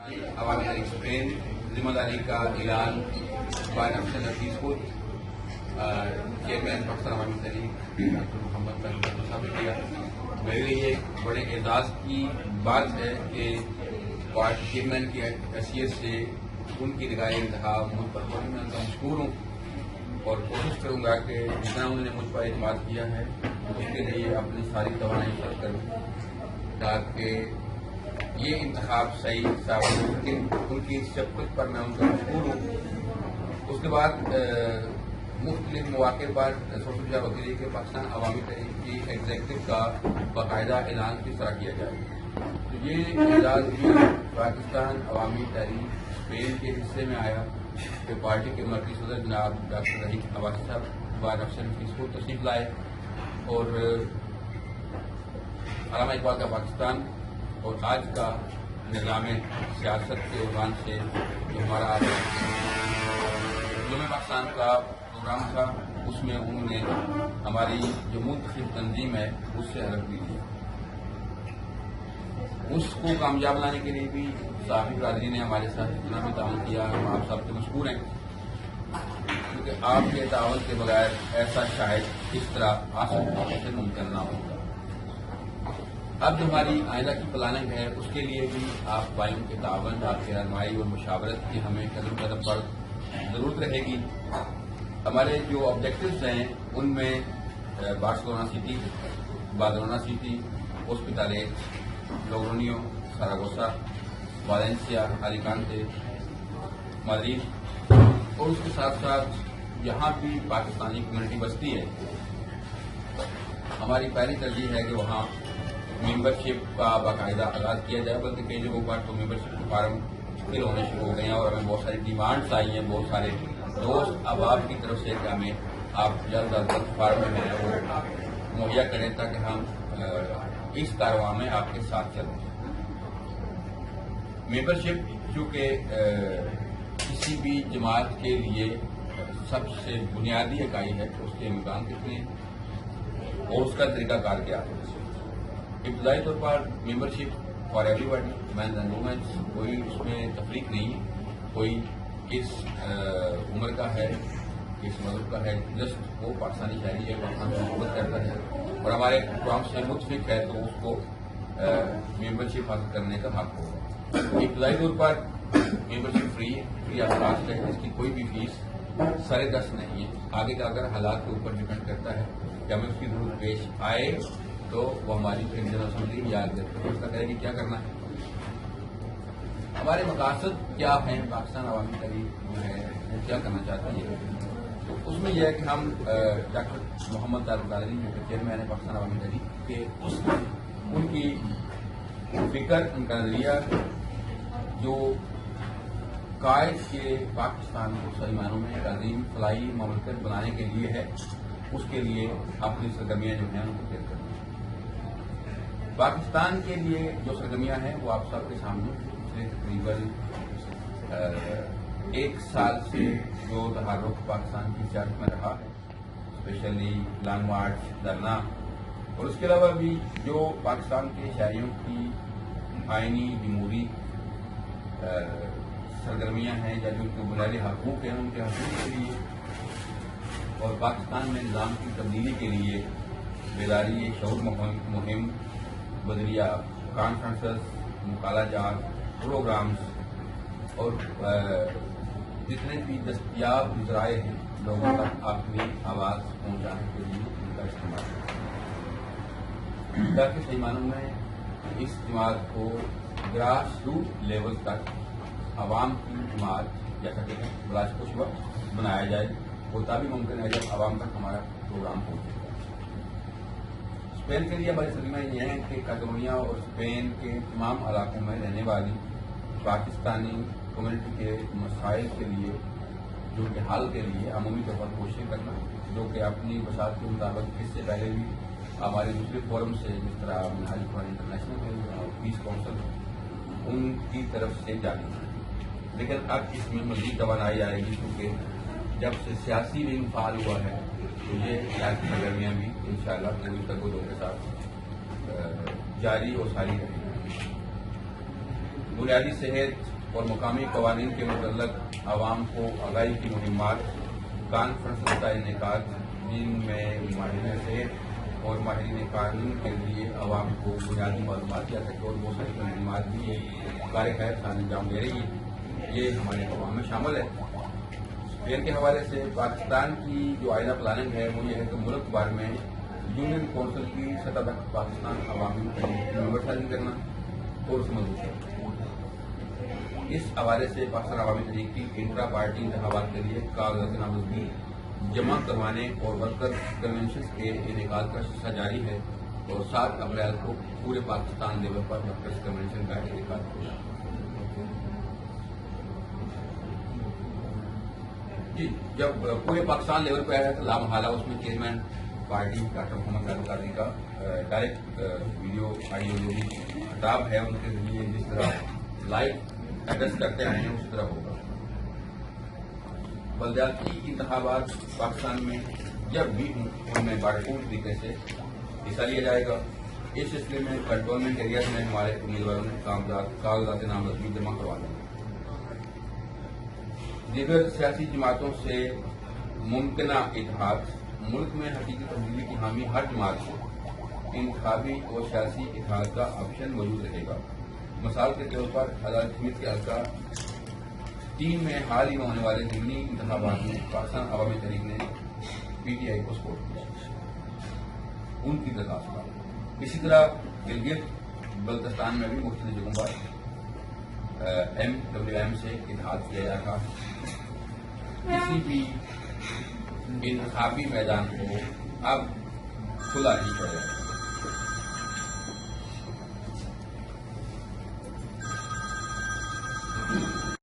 عوامی تحریک اسپین ذمہ داری کا اعلان بائن افسر نفیس خود چیئرمین پاکستان عوامی تحریک ڈاکٹر محمد طاہر صاحب نے کیا. میرے لیے یہ بڑے اعزاز کی بات ہے کہ پارٹی چیئرمین کی حیثیت سے ان کی نگاہ انتخاب مجھ پر ہونے میں انتہا مشکور ہوں اور کوشش کروں گا کہ جتنا انہوں نے مجھ پر اعتماد کیا ہے اس کے لیے اپنی ساری توانائی خرچ کروں تاکہ یہ انتخاب صحیح ثابت ہو سکے. ان کی شفقت پر میں ان کا مشکور ہوں. اس کے بعد مختلف مواقع پر سوشل میڈیا وغیرہ کے پاکستان عوامی تحریک کی ایگزیکٹو کا باقاعدہ اعلان کس طرح کیا جائے. تو یہ اعزاز بھی پاکستان عوامی تحریک اسپین کے حصے میں آیا کہ پارٹی کے مرکزی صدر جناب ڈاکٹر رحیق عباسی صاحب بائن افسر نفیس کو تشریف لائے اور علامہ اقبال کا پاکستان اور آج کا نظام سیاست کے عنوان سے جو ہمارا یوم پاکستان کا پروگرام تھا اس میں انہوں نے ہماری جو منتخب تنظیم ہے اس سے الگ بھی لیا. اس کو کامیاب لانے کے لیے بھی صحافی برادری نے ہمارے ساتھ اتنا بھی تعاون کیا. ہم آپ سب سے مشکور ہیں کیونکہ آپ کے تعاون کے بغیر ایسا شاید اس طرح آسان سے ممکن نہ ہوگا. اب جو ہماری آئندہ کی پلاننگ ہے اس کے لیے بھی آپ بھائیوں کے تعاون آپ کی رہنمائی اور مشاورت کی ہمیں قدم قدم پر ضرورت رہے گی. ہمارے جو آبجیکٹوز ہیں ان میں بارسلونا سٹی، بادلونا سٹی، ہاسپٹالیٹ، لوگرونیو، ساراگوسا، والیںسیا، الیکانتے، مادرید اور اس کے ساتھ ساتھ جہاں بھی پاکستانی کمیونٹی بستی ہے ہماری پہلی ترجیح ہے کہ وہاں ممبرشپ کا باقاعدہ آغاز کیا جائے. بلکہ کئی جگہوں پر تو ممبرشپ کے فارم فل ہونے شروع ہو گئے ہیں اور ہمیں بہت ساری ڈیمانڈس آئی ہیں بہت سارے دوست احباب کی طرف سے کہ ہمیں آپ جلد از جلد فارم میں وہ مہیا کریں تاکہ ہم اس کارواں میں آپ کے ساتھ چلیں. ممبرشپ چونکہ کسی بھی جماعت کے لیے سب سے بنیادی اکائی ہے کہ اس کے امکان کتنے اور اس کا طریقہ کار کیا ہے. ابتدائی طور پر membership for everybody, mens and womens, کوئی اس میں تفریق نہیں ہے. کوئی کس عمر کا ہے، کس مذہب کا ہے، جسٹ وہ پاکستانی شہری ہے، پاکستان سے محبت کرتا ہے اور ہمارے پروگرام سے متفق ہے تو اس کو ممبرشپ حاصل کرنے کا حق ہوگا. ابتدائی طور پر ممبرشپ فری آف کاسٹ ہے. اس کی کوئی بھی فیس سر دست نہیں ہے. آگے جا کر حالات کے اوپر ڈپینڈ کرتا ہے کہ ہمیں اس کی ضرورت پیش آئے تو وہ ہماری جنرل اسمبلی یا فیصلہ کرے گی کیا کرنا ہے. ہمارے مقاصد کیا ہیں پاکستان عوامی تحریک جو ہے وہ کیا کرنا چاہتی ہے. اس میں یہ ہے کہ ہم ڈاکٹر محمد طاہر قادری جو کہ چیئرمین ہے پاکستان عوامی تحریک کے ان کی فکر، ان کا نظریہ جو قائد کے پاکستان کو صحیح معنوں میں ایک عظیم فلاحی مملکت بنانے کے لیے ہے، اس کے لیے اپنی سرگرمیاں جو ہیں ان کو تیز کرنا. پاکستان کے لیے جو سرگرمیاں ہیں وہ آپ سب کے سامنے پچھلے تقریباً ایک سال سے جو تحرک پاکستان کی سیاست میں رہا ہے، اسپیشلی لانگ مارچ، دھرنا اور اس کے علاوہ بھی جو پاکستان کے شہریوں کی آئینی جمہوری سرگرمیاں ہیں یا جو ان کے بنیادی حقوق ہیں ان کے حقوق کے لیے اور پاکستان میں نظام کی تبدیلی کے لیے بیداری شعور مہم، بدریہ کانفرنسز، مقالہ جات، پروگرامز اور جتنے بھی دستیاب ذرائع ہیں لوگوں تک اپنی آواز پہنچانے کے لیے ان کا استعمال تاکہ صحیح معنوں میں اس جماعت کو گراس روٹ لیول تک عوام کی جماعت جیسا کہ بلاش کشوا بنایا جائے. وہ تبھی ممکن ہے جب عوام تک ہمارا پروگرام پہنچے گا. اسپین کے لیے ہماری سرگرمیاں یہ ہیں کہ کیٹالونیا اور اسپین کے تمام علاقوں میں رہنے والی پاکستانی کمیونٹی کے مسائل کے لیے جو کہ حل کے لیے عمومی طور پر کوششیں کرنا، جو کہ اپنی وسعت کے مطابق اس سے پہلے بھی ہمارے دوسرے فورم سے جس طرح منہاج قرآن انٹرنیشنل اور پیس کونسل ان کی طرف سے جاری ہے. لیکن اب اس میں مزید توانائی آئے گی کیونکہ جب سے سیاسی ونگ فعال ہوا ہے تو یہ سیاسی سرگرمیاں بھی انشاءاللہ پوری تگودوں کے ساتھ جاری اور ساری رہیں گی. بنیادی صحت اور مقامی قوانین کے متعلق عوام کو آگاہی کی مہمات، کانفرنس کا انعقاد جن میں ماہرین صحت اور ماہرین قانون کے لیے عوام کو بنیادی معلومات دیا سکے، اور بہت ساری مہمات بھی یہ کار خیر خان انجام دے رہی ہے، یہ ہمارے پروگرام میں شامل ہے۔ کھیل کے حوالے سے پاکستان کی جو آئینہ پلاننگ ہے وہ یہ ہے کہ ملک بھر میں یونین کونسل کی سطح تک پاکستان عوامی ممبر شامل کرنا اور اس مضبوط کرنا۔ اس حوالے سے پاکستان عوامی تحریک کی انٹرا پارٹی انتخابات کے لیے کاغذات نامزدگی جمع کروانے اور ورکر کنونشن کے انعقاد کا سلسلہ جاری ہے، اور 7 اپریل کو پورے پاکستان لیول پر ورکرز کنونشن کا انعقاد ہوگا۔ جی، جب پورے پاکستان لیول پہ آیا تو لامحالہ اس میں چیئرمین پارٹی ڈاکٹر محمد قادری کا ڈائریکٹ ویڈیو آڈیو جو بھی خطاب ہے ان کے ذریعے جس طرح لائیو ایڈریس کرتے آئے ہیں اسی طرح ہوگا۔ بلدیاتی انتخابات پاکستان میں جب بھی ہوں ان میں بھرپور طریقے سے حصہ لیا جائے گا۔ اس سلسلے میں کنٹونمنٹ ایریاز میں ہمارے امیدواروں نے کاغذات نامزدگی جمع کروا دی۔ دیگر سیاسی جماعتوں سے ممکنہ اتحاد، ملک میں حقیقی تبدیلی کی حامی ہر جماعت کو انتخابی اور سیاسی اتحاد کا آپشن موجود رہے گا۔ مثال کے طور پر عدالت سمیت کے حلقہ 3 میں حال ہی میں ہونے والے ضمنی انتخابات میں پاکستان عوامی تحریک نے پی ٹی آئی کو سپورٹ کیا، ان کی درخواست پر۔ اسی طرح گلگت بلتستان میں بھی مختلف جگہوں پر MWM سے اتحاد کیا جا رہا ہے۔ کسی بھی انتخابی میدان کو اب کھلا نہیں چھوڑا جائے۔